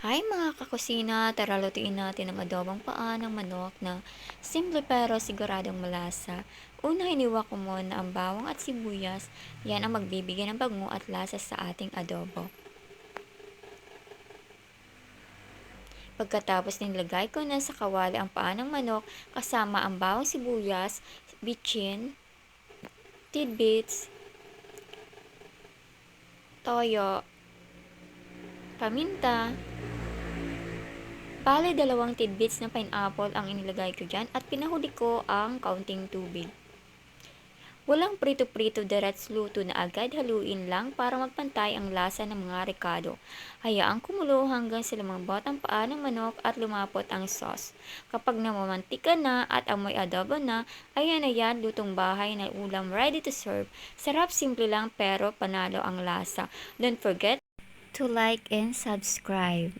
Hi mga kakusina, tara lutuin natin ang adobong paa ng manok na simple pero siguradong malasa. Una, hiniwa ko muna ang bawang at sibuyas. Yan ang magbibigay ng bango at lasa sa ating adobo. Pagkatapos nilagay ko na sa kawali ang paa ng manok kasama ang bawang sibuyas, bitchin, tidbits, toyo, paminta. Bale, 2 tidbits ng pineapple ang inilagay ko dyan at pinahuli ko ang kaunting tubig. Walang prito-prito, direts luto na agad, haluin lang para magpantay ang lasa ng mga rekado. Hayaang kumulo hanggang sa lumambot ang paa ng manok at lumapot ang sauce. Kapag namamantika na at amoy adobo na, ayan na yan, lutong bahay na ulam ready to serve. Sarap, simple lang pero panalo ang lasa. Don't forget to like and subscribe.